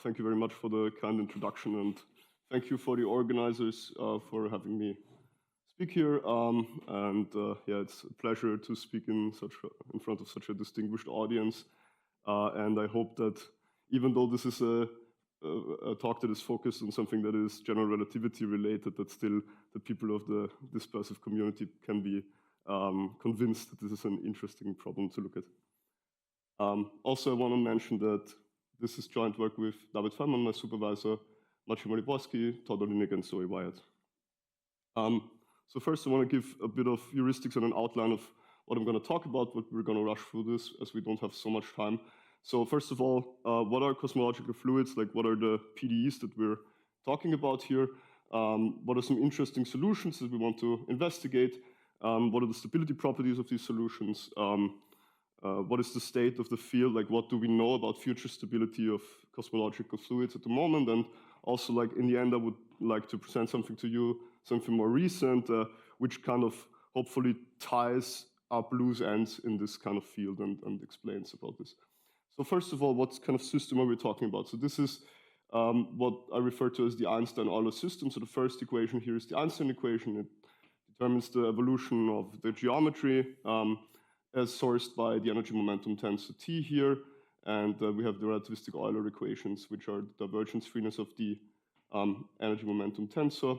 Thank you very much for the kind introduction, and thank you for the organizers for having me speak here. Yeah, it's a pleasure to speak in front of such a distinguished audience. And I hope that even though this is a talk that is focused on something that is general relativity related, that still the people of the dispersive community can be convinced that this is an interesting problem to look at. Also, I want to mention that this is joint work with David Fajman, my supervisor, Maciej Maliborski, Todd, Oliynyk, and Wyatt. So first, I want to give a bit of heuristics and an outline of what I'm going to talk about, but we're going to rush through this as we don't have so much time. So first of all, what are cosmological fluids? Like, what are the PDEs that we're talking about here? What are some interesting solutions that we want to investigate? What are the stability properties of these solutions? What is the state of the field? Like, what do we know about future stability of cosmological fluids at the moment? And also, like, in the end, I would like to present something to you, something more recent, which kind of hopefully ties up loose ends in this kind of field and explains about this. So first of all, what kind of system are we talking about? So this is what I refer to as the Einstein-Euler system. So the first equation here is the Einstein equation. It determines the evolution of the geometry as sourced by the energy momentum tensor T here. And we have the relativistic Euler equations, which are the divergence freeness of the energy momentum tensor.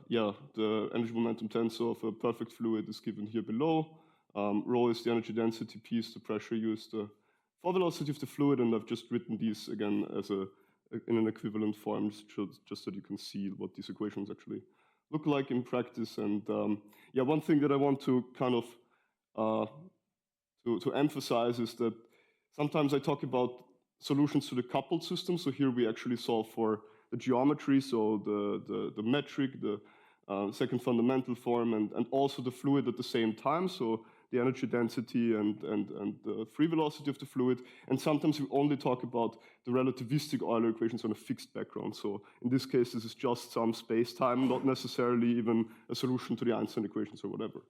Yeah, the energy momentum tensor of a perfect fluid is given here below. Rho is the energy density, P is the pressure used, the fall velocity of the fluid, and I've just written these again as in an equivalent form, just so that you can see what these equations actually look like in practice. And yeah, one thing that I want to kind of to emphasize is that sometimes I talk about solutions to the coupled system. So here we actually solve for the geometry, so the metric, the second fundamental form, and also the fluid at the same time. So the energy density and the free velocity of the fluid. And sometimes we only talk about the relativistic Euler equations on a fixed background. So in this case, this is just some space-time, not necessarily even a solution to the Einstein equations or whatever.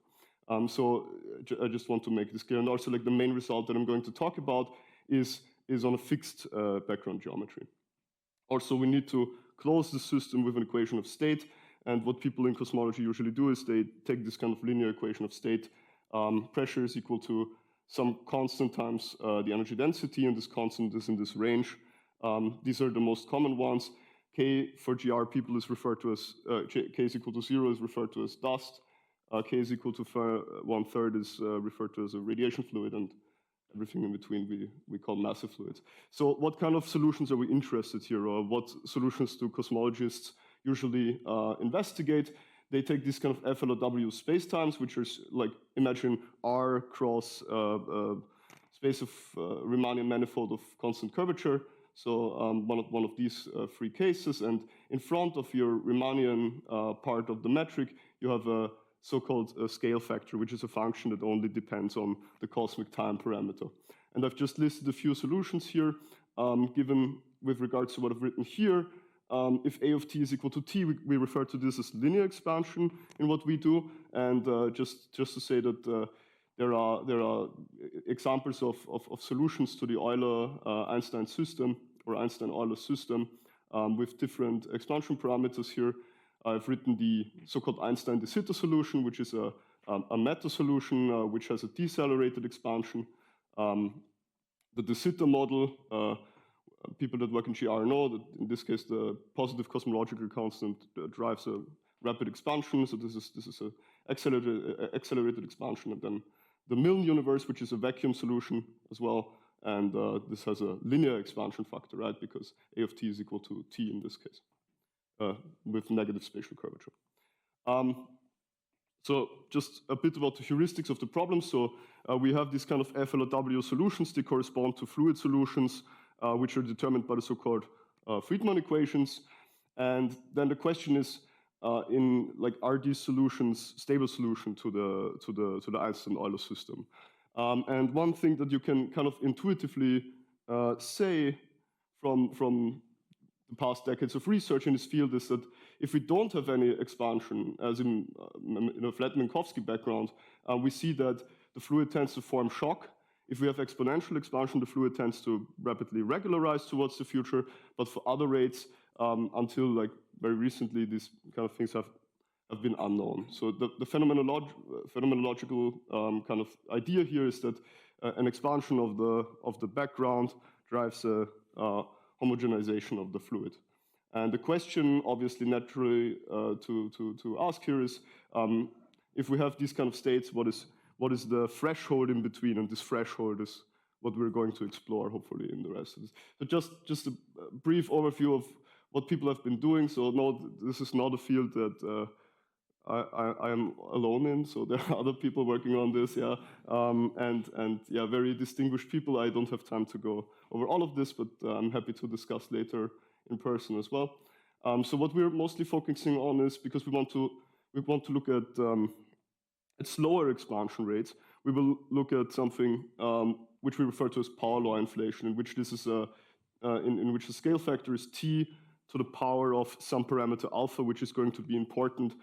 So I just want to make this clear. And also, like, the main result that I'm going to talk about is on a fixed background geometry. Also, we need to close the system with an equation of state. And what people in cosmology usually do is they take this kind of linear equation of state. Pressure is equal to some constant times the energy density, and this constant is in this range. These are the most common ones. K for GR people is referred to as, K is equal to 0 is referred to as dust. K is equal to 1/3 is referred to as a radiation fluid, and everything in between we call massive fluids. So what kind of solutions are we interested here, or what solutions do cosmologists usually investigate? They take these kind of FLRW spacetimes, which are like, imagine R cross space of Riemannian manifold of constant curvature. So one of these three cases, and in front of your Riemannian part of the metric, you have a so-called scale factor, which is a function that only depends on the cosmic time parameter. And I've just listed a few solutions here, given with regards to what I've written here. If A of t is equal to t, we refer to this as linear expansion in what we do. And just to say that there are examples of solutions to the Euler-Einstein system, or Einstein-Euler system, with different expansion parameters here. I've written the so-called Einstein de Sitter solution, which is a meta solution which has a decelerated expansion. The de Sitter model, people that work in GR know that in this case the positive cosmological constant drives a rapid expansion. So this is a accelerated expansion, and then the Milne universe, which is a vacuum solution as well, and this has a linear expansion factor, right? Because A of t is equal to t in this case, with negative spatial curvature. So just a bit about the heuristics of the problem. So we have these kind of FLRW solutions. They correspond to fluid solutions, which are determined by the so-called Friedmann equations. And then the question is, are these solutions stable solution to the Einstein-Euler system? And one thing that you can kind of intuitively say from the past decades of research in this field is that if we don't have any expansion, as in a flat Minkowski background, we see that the fluid tends to form shock If we have exponential expansion, the fluid tends to rapidly regularize towards the future, but for other rates, until like very recently, these kind of things have been unknown. So the phenomenological kind of idea here is that an expansion of the background drives a homogenization of the fluid. And the question, obviously, naturally to ask here is, if we have these kind of states, what is the threshold in between? And this threshold is what we're going to explore, hopefully, in the rest of this. So just a brief overview of what people have been doing. So no, this is not a field that I am alone in. So there are other people working on this, yeah, and yeah, very distinguished people. I don't have time to go over all of this, but I'm happy to discuss later in person as well. So what we're mostly focusing on is, because we want to look at slower expansion rates, we will look at something which we refer to as power law inflation, in which this is in which the scale factor is t to the power of some parameter alpha, which is going to be important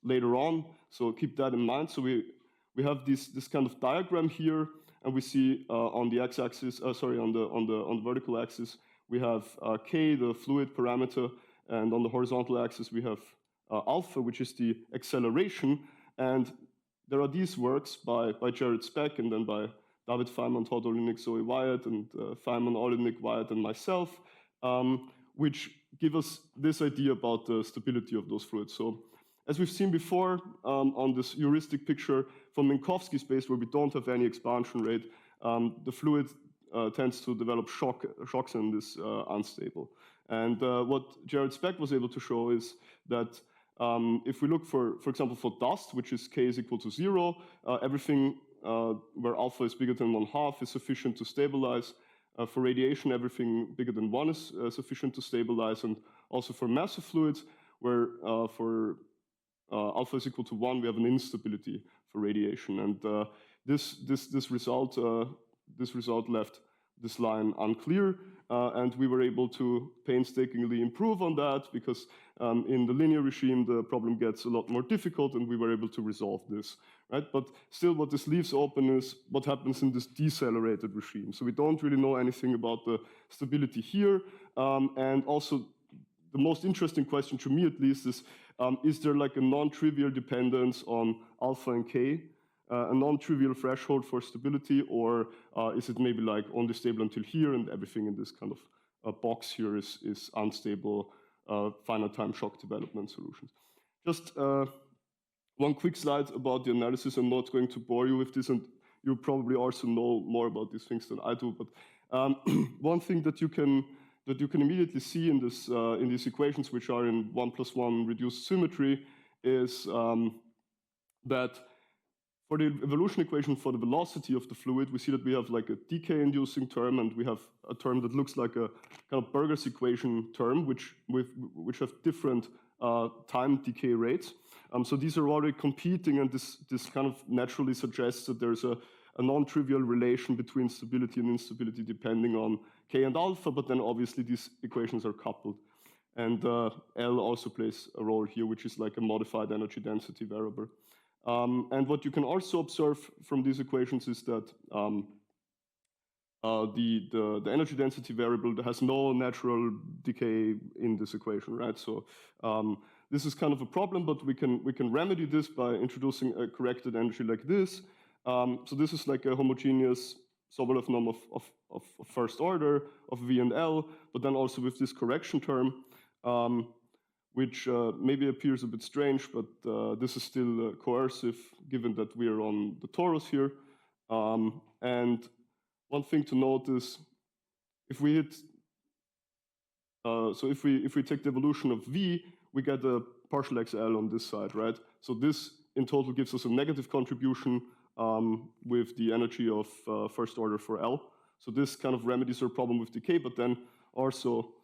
later on. So keep that in mind. So we have this kind of diagram here, and we see on the x-axis, on the vertical axis, we have k, the fluid parameter, and on the horizontal axis we have alpha, which is the acceleration. And there are these works by Jared Speck, and then by David Fajman, Todd, Oliynyk, Zoe, Wyatt, and Fajman, Oliynyk, Wyatt, and myself, which give us this idea about the stability of those fluids. So as we've seen before on this heuristic picture from Minkowski space, where we don't have any expansion rate, the fluid tends to develop shocks and is unstable. And what Jared Speck was able to show is that if we look for example, for dust, which is k is equal to 0, everything where alpha is bigger than 1/2 is sufficient to stabilize. For radiation, everything bigger than 1 is sufficient to stabilize. And also for massive fluids, where for alpha is equal to 1, we have an instability for radiation. And this result left this line unclear, and we were able to painstakingly improve on that, because in the linear regime the problem gets a lot more difficult, and we were able to resolve this, right? But still, what this leaves open is what happens in this decelerated regime. So we don't really know anything about the stability here, and also the most interesting question, to me at least, is there like a non-trivial dependence on alpha and k? A non-trivial threshold for stability, or is it maybe like only stable until here, and everything in this kind of box here is unstable finite time shock development solutions? Just one quick slide about the analysis. I'm not going to bore you with this, and you probably also know more about these things than I do. But one thing that you can immediately see in these equations, which are in 1+1 reduced symmetry, is that for the evolution equation for the velocity of the fluid, we see that we have like a decay-inducing term, and we have a term that looks like a kind of Burger's equation term, which have different time decay rates. So these are already competing, and this kind of naturally suggests that there's a non-trivial relation between stability and instability depending on k and alpha, but then obviously these equations are coupled. And L also plays a role here, which is like a modified energy density variable. And what you can also observe from these equations is that the energy density variable has no natural decay in this equation, right? So this is kind of a problem, but we can remedy this by introducing a corrected energy like this. So this is like a homogeneous Sobolev norm of first order of V and L, but then also with this correction term, which maybe appears a bit strange, but this is still coercive, given that we are on the torus here. And one thing to note is, if we hit, so if we take the evolution of V, we get a partial XL on this side, right? So this in total gives us a negative contribution with the energy of first order for L. So this kind of remedies our problem with decay, but then also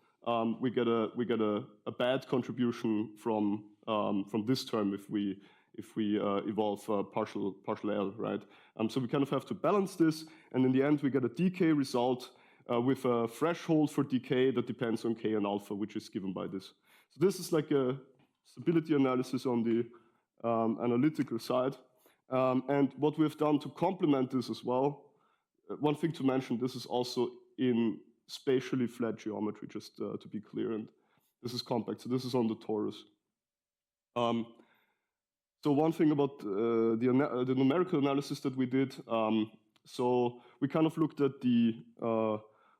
we get a bad contribution from this term if we evolve partial L, right? So we kind of have to balance this, and in the end we get a decay result with a threshold for decay that depends on k and alpha, which is given by this. So this is like a stability analysis on the analytical side, and what we've done to complement this as well one thing to mention, this is also in spatially flat geometry, just to be clear, and this is compact, so this is on the torus. So one thing about the numerical analysis that we did, so we kind of looked at the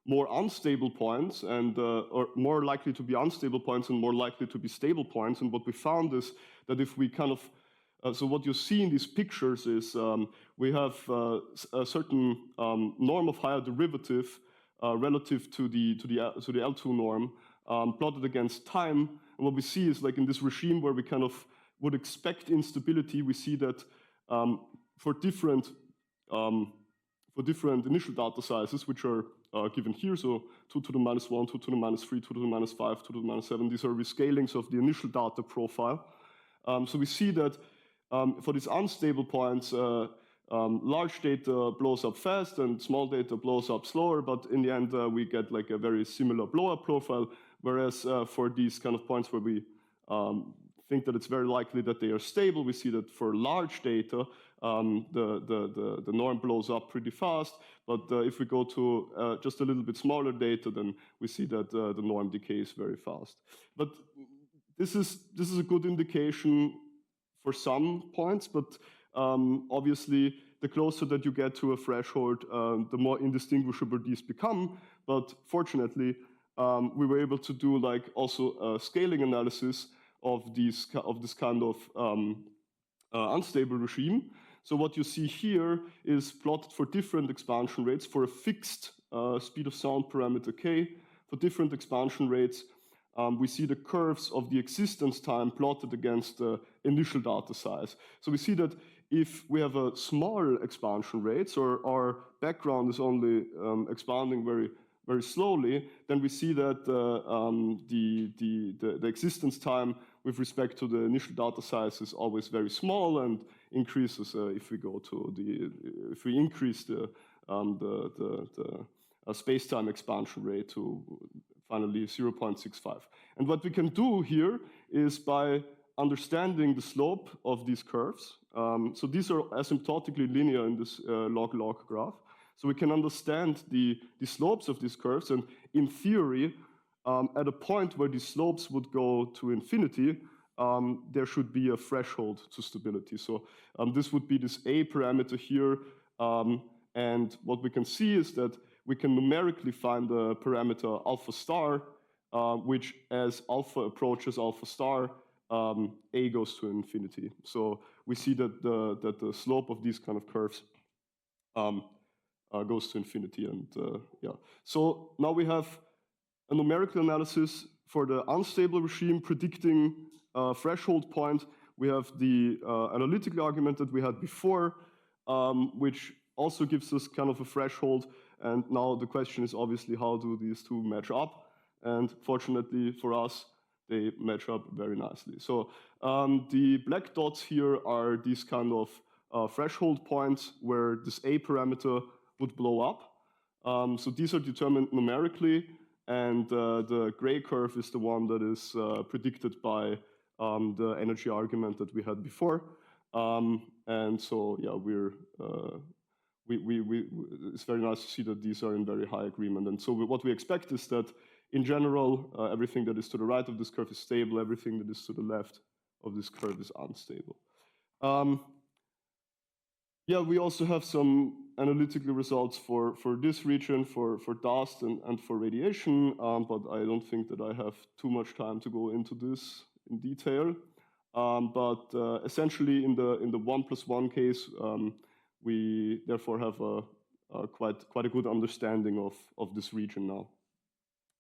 more unstable points and or more likely to be unstable points and more likely to be stable points. And what we found is that if we kind of so what you see in these pictures is we have a certain norm of higher derivative relative to the L2 norm plotted against time. And what we see is, like, in this regime where we kind of would expect instability, we see that for different initial data sizes, which are given here, so 2 to the minus 1, 2 to the minus 3, 2 to the minus 5, 2 to the minus 7, these are rescalings of the initial data profile. So we see that for these unstable points, large data blows up fast and small data blows up slower, but in the end we get like a very similar blow-up profile, whereas for these kind of points where we think that it's very likely that they are stable, we see that for large data, the norm blows up pretty fast, but if we go to just a little bit smaller data, then we see that the norm decays very fast. But this is a good indication for some points, but obviously the closer that you get to a threshold, the more indistinguishable these become. But fortunately, we were able to do like also a scaling analysis of this kind of unstable regime. So what you see here is plotted for different expansion rates for a fixed speed of sound parameter k. For different expansion rates, we see the curves of the existence time plotted against the initial data size. So we see that if we have a small expansion rate, or our background is only expanding very slowly, then we see that the existence time with respect to the initial data size is always very small and increases if we increase the space-time expansion rate to finally 0.65. And what we can do here is, by understanding the slope of these curves, so these are asymptotically linear in this log-log graph, so we can understand the slopes of these curves, and in theory, at a point where these slopes would go to infinity, there should be a threshold to stability. So this would be this A parameter here, and what we can see is that we can numerically find the parameter alpha star, which as alpha approaches alpha star, A goes to infinity. So we see that the slope of these kind of curves goes to infinity, and yeah. So now we have a numerical analysis for the unstable regime predicting a threshold point. We have the analytical argument that we had before, which also gives us kind of a threshold. And now the question is obviously, how do these two match up? And fortunately for us, they match up very nicely. So the black dots here are these kind of threshold points where this A parameter would blow up. So these are determined numerically, and the gray curve is the one that is predicted by the energy argument that we had before. And so yeah, it's very nice to see that these are in very high agreement. And so what we expect is that in general, everything that is to the right of this curve is stable, everything that is to the left of this curve is unstable. Yeah, we also have some analytical results for this region, for dust and for radiation, but I don't think that I have too much time to go into this in detail. But essentially, in the 1+1 case, we therefore have a quite a good understanding of this region now.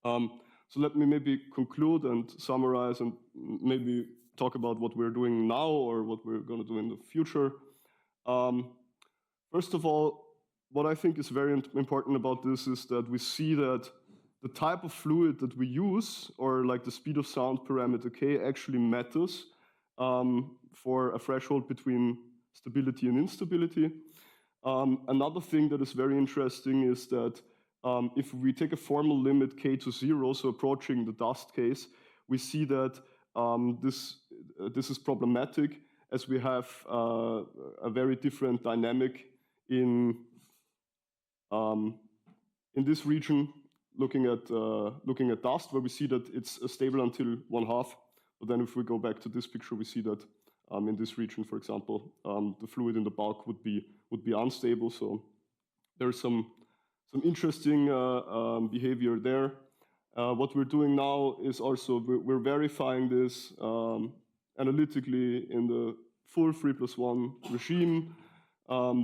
So let me maybe conclude and summarize, and maybe talk about what we're doing now or what we're going to do in the future. First of all, what I think is very important about this is that we see that the type of fluid that we use, or like the speed of sound parameter k, actually matters for a threshold between stability and instability. Another thing that is very interesting is that if we take a formal limit k to 0, so approaching the dust case, we see that this is problematic, as we have a very different dynamic in In this region, looking at dust, where we see that it's stable until 1/2. But then if we go back to this picture, we see that in this region, for example, the fluid in the bulk would be unstable. So there's some interesting behavior there. What we're doing now is also we're verifying this analytically in the full 3+1 regime.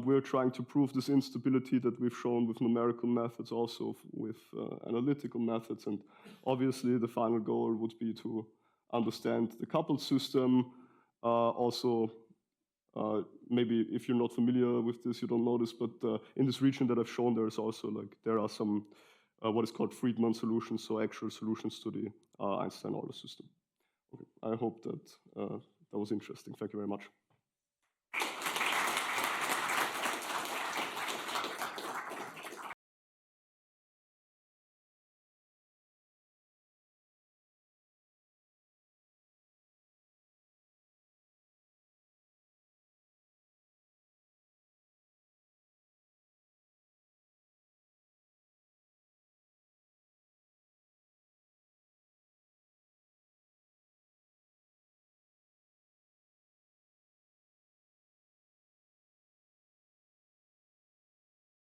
We're trying to prove this instability that we've shown with numerical methods, also with analytical methods. And obviously, the final goal would be to understand the coupled system. Also, maybe if you're not familiar with this, you don't know this, but in this region that I've shown, there's also there are some what is called Friedman solutions, so actual solutions to the Einstein order system. Okay. I hope that that was interesting. Thank you very much.